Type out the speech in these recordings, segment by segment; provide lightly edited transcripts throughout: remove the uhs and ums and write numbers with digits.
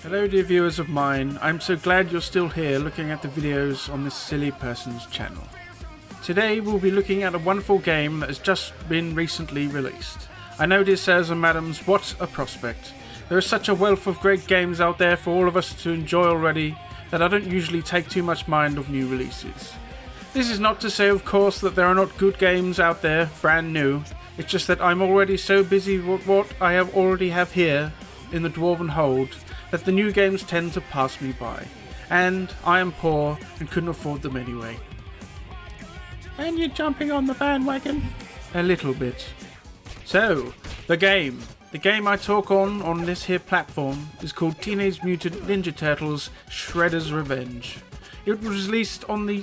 Hello dear viewers of mine, I'm so glad you're still here looking at the videos on this silly person's channel. Today we'll be looking at a wonderful game that has just been recently released. I know dear sirs and madams, what a prospect. There is such a wealth of great games out there for all of us to enjoy already that I don't usually take too much mind of new releases. This is not to say of course that there are not good games out there, brand new. It's just that I'm already so busy with what I already have here in the Dwarven Hold that the new games tend to pass me by. And I am poor and couldn't afford them anyway. And you're jumping on the bandwagon? A little bit. So, the game. The game I talk on this here platform is called Teenage Mutant Ninja Turtles Shredder's Revenge. It was released on the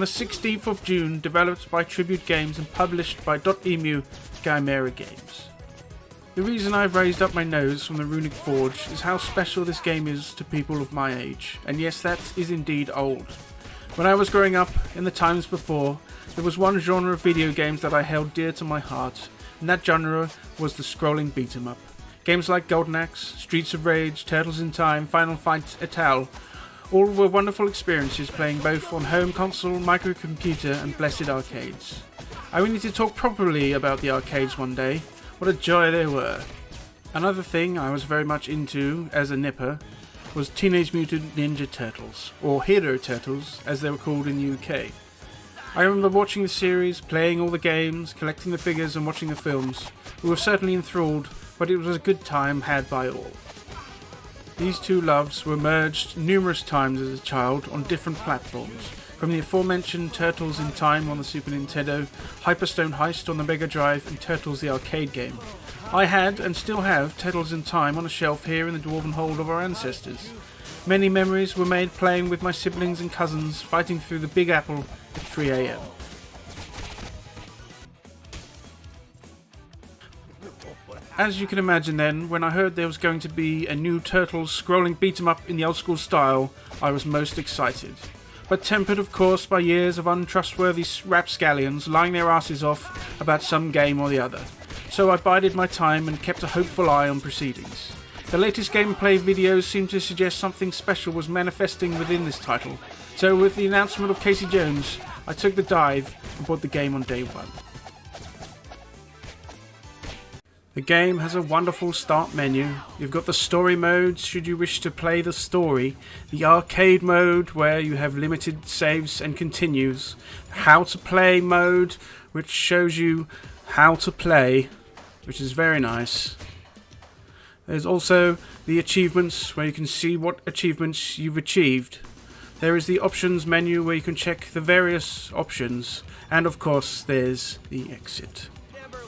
16th of June, developed by Tribute Games and published by .emu Chimera Games. The reason I've raised up my nose from the Runic Forge is how special this game is to people of my age, and yes, that is indeed old. When I was growing up, in the times before, there was one genre of video games that I held dear to my heart, and that genre was the scrolling beat-em-up. Games like Golden Axe, Streets of Rage, Turtles in Time, Final Fight et al. All were wonderful experiences playing both on home console, microcomputer and blessed arcades. I will need to talk properly about the arcades one day. What a joy they were. Another thing I was very much into as a nipper was Teenage Mutant Ninja Turtles, or Hero Turtles as they were called in the UK. I remember watching the series, playing all the games, collecting the figures and watching the films. We were certainly enthralled, but it was a good time had by all. These two loves were merged numerous times as a child on different platforms, from the aforementioned Turtles in Time on the Super Nintendo, Hyperstone Heist on the Mega Drive and Turtles the arcade game. I had, and still have, Turtles in Time on a shelf here in the Dwarven Hold of our ancestors. Many memories were made playing with my siblings and cousins, fighting through the Big Apple at 3 AM. As you can imagine then, when I heard there was going to be a new Turtles scrolling beat-em-up in the old school style, I was most excited. But tempered of course by years of untrustworthy rapscallions lying their asses off about some game or the other. So I bided my time and kept a hopeful eye on proceedings. The latest gameplay videos seemed to suggest something special was manifesting within this title, so with the announcement of Casey Jones, I took the dive and bought the game on day one. The game has a wonderful start menu. You've got the story mode should you wish to play the story, the arcade mode where you have limited saves and continues, how to play mode which shows you how to play, which is very nice. There's also the achievements where you can see what achievements you've achieved. There is the options menu where you can check the various options, and of course there's the exit.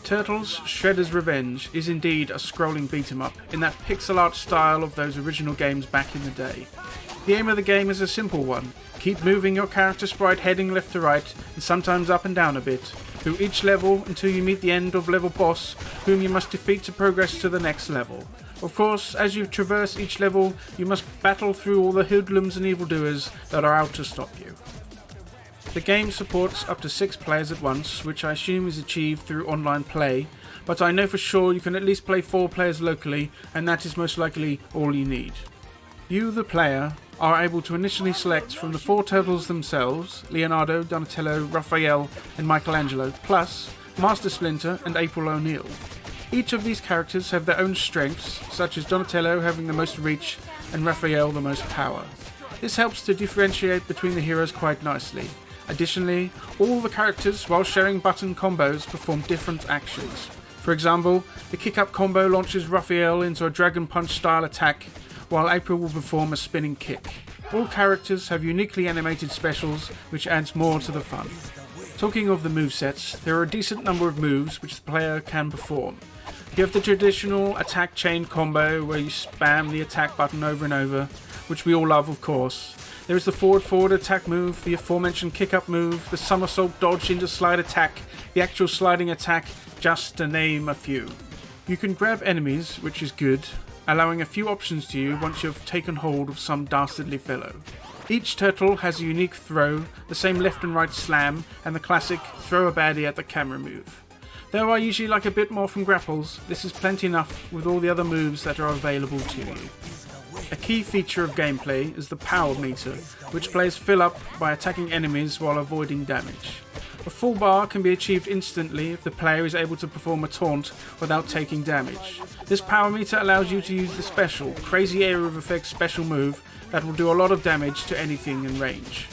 Turtles Shredder's Revenge is indeed a scrolling beat-em-up in that pixel art style of those original games back in the day. The aim of the game is a simple one. Keep moving your character sprite heading left to right and sometimes up and down a bit through each level until you meet the end of level boss whom you must defeat to progress to the next level. Of course, as you traverse each level you must battle through all the hoodlums and evildoers that are out to stop you. The game supports up to 6 players at once, which I assume is achieved through online play, but I know for sure you can at least play 4 players locally, and that is most likely all you need. You, the player, are able to initially select from the 4 turtles themselves, Leonardo, Donatello, Raphael and Michelangelo, plus Master Splinter and April O'Neil. Each of these characters have their own strengths, such as Donatello having the most reach and Raphael the most power. This helps to differentiate between the heroes quite nicely. Additionally, all the characters, while sharing button combos, perform different actions. For example, the kick-up combo launches Raphael into a Dragon Punch style attack, while April will perform a spinning kick. All characters have uniquely animated specials, which adds more to the fun. Talking of the movesets, there are a decent number of moves which the player can perform. You have the traditional attack chain combo where you spam the attack button over and over, which we all love of course. There is the forward attack move, the aforementioned kick-up move, the somersault dodge into slide attack, the actual sliding attack, just to name a few. You can grab enemies, which is good, allowing a few options to you once you've taken hold of some dastardly fellow. Each turtle has a unique throw, the same left and right slam, and the classic throw a baddie at the camera move. Though I usually like a bit more from grapples, this is plenty enough with all the other moves that are available to you. A key feature of gameplay is the power meter, which players fill up by attacking enemies while avoiding damage. A full bar can be achieved instantly if the player is able to perform a taunt without taking damage. This power meter allows you to use the special, crazy area of effects special move that will do a lot of damage to anything in range.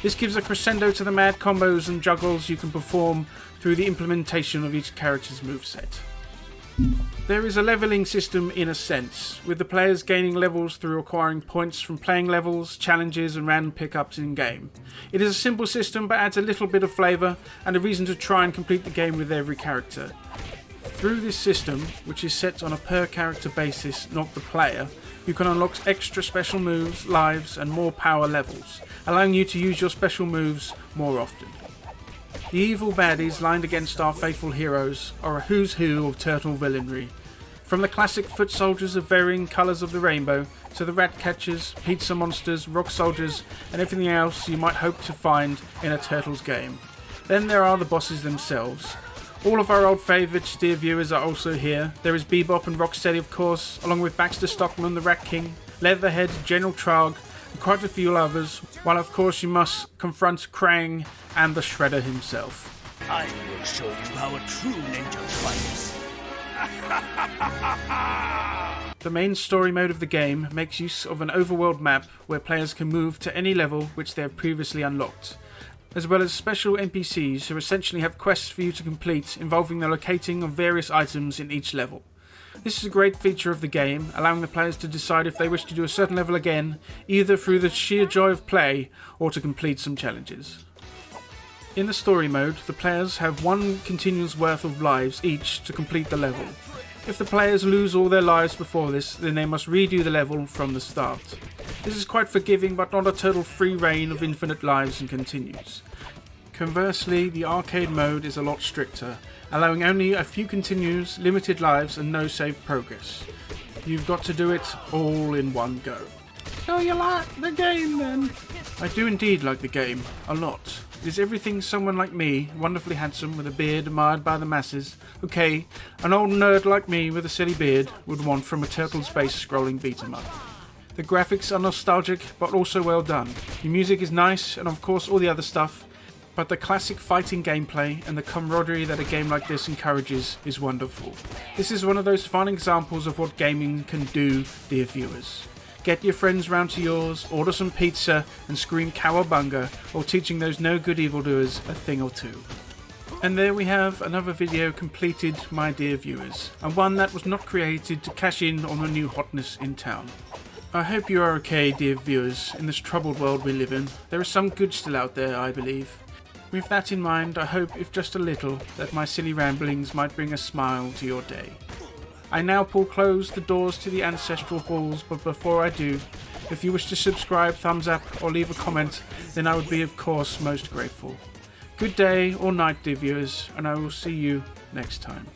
This gives a crescendo to the mad combos and juggles you can perform through the implementation of each character's moveset. There is a leveling system in a sense, with the players gaining levels through acquiring points from playing levels, challenges and random pickups in game. It is a simple system but adds a little bit of flavour and a reason to try and complete the game with every character. Through this system, which is set on a per character basis, not the player, you can unlock extra special moves, lives and more power levels, allowing you to use your special moves more often. The evil baddies lined against our faithful heroes are a who's who of turtle villainry. From the classic foot soldiers of varying colours of the rainbow, to the rat catchers, pizza monsters, rock soldiers and everything else you might hope to find in a Turtles game. Then there are the bosses themselves. All of our old favourites, dear viewers, are also here. There is Bebop and Rocksteady of course, along with Baxter Stockman, the Rat King, Leatherhead, General Trog, and quite a few others, while of course you must confront Krang and the Shredder himself. I will show you how a true ninja fights. The main story mode of the game makes use of an overworld map where players can move to any level which they have previously unlocked, as well as special NPCs who essentially have quests for you to complete involving the locating of various items in each level. This is a great feature of the game, allowing the players to decide if they wish to do a certain level again, either through the sheer joy of play or to complete some challenges. In the story mode, the players have one continuous worth of lives each to complete the level. If the players lose all their lives before this, then they must redo the level from the start. This is quite forgiving but not a total free reign of infinite lives and continues. Conversely, the arcade mode is a lot stricter, allowing only a few continues, limited lives and no save progress. You've got to do it all in one go. So you like the game then? I do indeed like the game, a lot. It is everything someone like me, wonderfully handsome with a beard admired by the masses, okay, an old nerd like me with a silly beard, would want from a Turtles-based scrolling beat-em-up. The graphics are nostalgic but also well done. The music is nice and of course all the other stuff, but the classic fighting gameplay and the camaraderie that a game like this encourages is wonderful. This is one of those fun examples of what gaming can do, dear viewers. Get your friends round to yours, order some pizza and scream cowabunga while teaching those no good evildoers a thing or two. And there we have another video completed, my dear viewers, and one that was not created to cash in on the new hotness in town. I hope you are okay, dear viewers, in this troubled world we live in. There is some good still out there, I believe. With that in mind, I hope, if just a little, that my silly ramblings might bring a smile to your day. I now pull close the doors to the ancestral halls, but before I do, if you wish to subscribe, thumbs up, or leave a comment, then I would be of course most grateful. Good day or night, dear viewers, and I will see you next time.